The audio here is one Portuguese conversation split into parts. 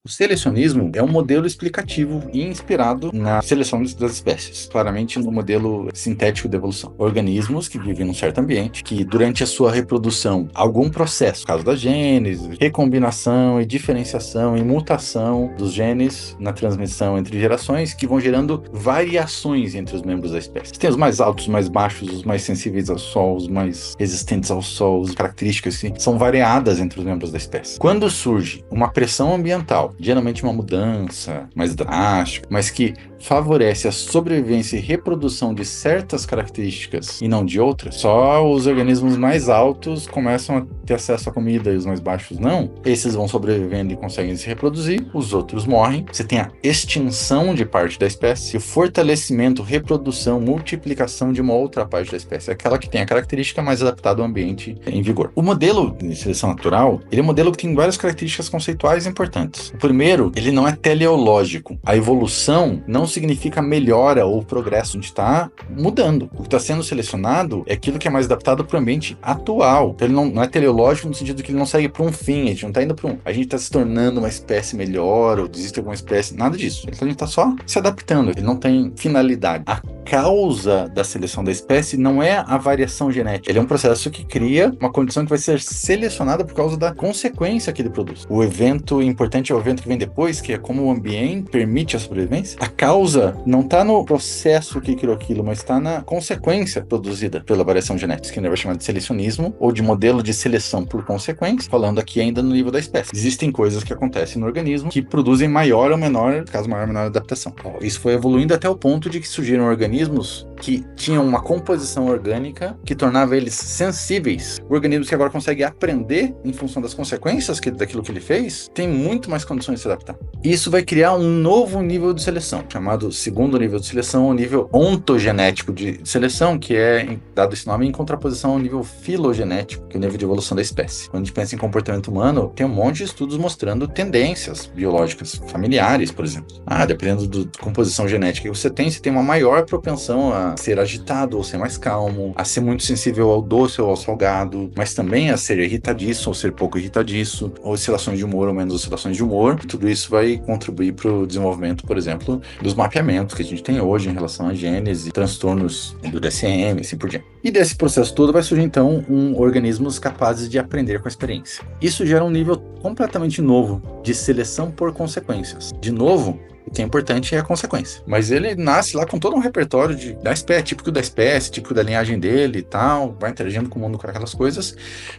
O selecionismo é um modelo explicativo e inspirado na seleção das espécies, claramente no modelo sintético de evolução. Organismos que vivem num certo ambiente, que durante a sua reprodução, algum processo, no caso da gênese, recombinação e diferenciação e mutação dos genes na transmissão entre gerações, que vão gerando variações entre os membros da espécie. Tem os mais altos, os mais baixos, os mais sensíveis ao sol, os mais resistentes ao sol, as características que são variadas entre os membros da espécie. Quando surge uma pressão ambiental, geralmente uma mudança mais drástica, mas que favorece a sobrevivência e reprodução de certas características e não de outras, só os organismos mais altos começam a ter acesso à comida e os mais baixos não. Esses vão sobrevivendo e conseguem se reproduzir, os outros morrem. Você tem a extinção de parte da espécie e o fortalecimento, reprodução, multiplicação de uma outra parte da espécie, aquela que tem a característica mais adaptada ao ambiente em vigor. O modelo de seleção natural, ele é um modelo que tem várias características conceituais importantes. O primeiro, ele não é teleológico. A evolução não significa melhora ou progresso, a gente está mudando. O que está sendo selecionado é aquilo que é mais adaptado para o ambiente atual. Então ele não é teleológico no sentido que ele não segue para um fim, a gente não está indo para a gente está se tornando uma espécie melhor, ou existe alguma espécie, nada disso. Então a gente está só se adaptando, ele não tem finalidade. A causa da seleção da espécie não é a variação genética, ele é um processo que cria uma condição que vai ser selecionada por causa da consequência que ele produz. O evento importante é o evento que vem depois, que é como o ambiente permite a sobrevivência. A causa não está no processo que criou aquilo, mas está na consequência produzida pela variação genética, que a gente vai chamar de selecionismo, ou de modelo de seleção por consequência, falando aqui ainda no nível da espécie. Existem coisas que acontecem no organismo que produzem maior ou menor, caso maior ou menor adaptação. Isso foi evoluindo até o ponto de que surgiram organismos que tinham uma composição orgânica que tornava eles sensíveis. Organismos que agora conseguem aprender em função das consequências daquilo que ele fez, tem muito mais condições de se adaptar. Isso vai criar um novo nível de seleção, chamado segundo nível de seleção, o nível ontogenético de seleção, que é dado esse nome em contraposição ao nível filogenético, que é o nível de evolução da espécie. Quando a gente pensa em comportamento humano, tem um monte de estudos mostrando tendências biológicas familiares, por exemplo. Dependendo da composição genética que você tem uma maior propensão a ser agitado ou ser mais calmo, a ser muito sensível ao doce ou ao salgado, mas também a ser irritadiço ou ser pouco irritadiço, ou oscilações de humor ou menos oscilações de humor. Tudo isso vai contribuir para o desenvolvimento, por exemplo, dos mapeamentos que a gente tem hoje em relação à gênese, transtornos do DSM, assim por diante. E desse processo todo vai surgir, então, organismos capazes de aprender com a experiência. Isso gera um nível completamente novo de seleção por consequências. De novo, o que é importante é a consequência. Mas ele nasce lá com todo um repertório da espécie, típico da linhagem dele e tal, vai interagindo com o mundo com aquelas coisas,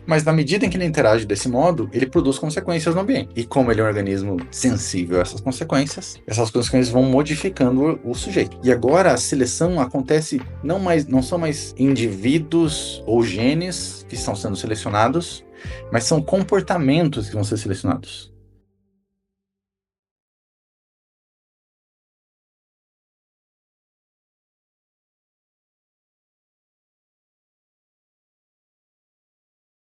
mas na medida em que ele interage desse modo, ele produz consequências no ambiente. E como ele é um organismo sensível a essas consequências vão modificando o sujeito. E agora a seleção acontece não são mais indivíduos ou genes que estão sendo selecionados, mas são comportamentos que vão ser selecionados.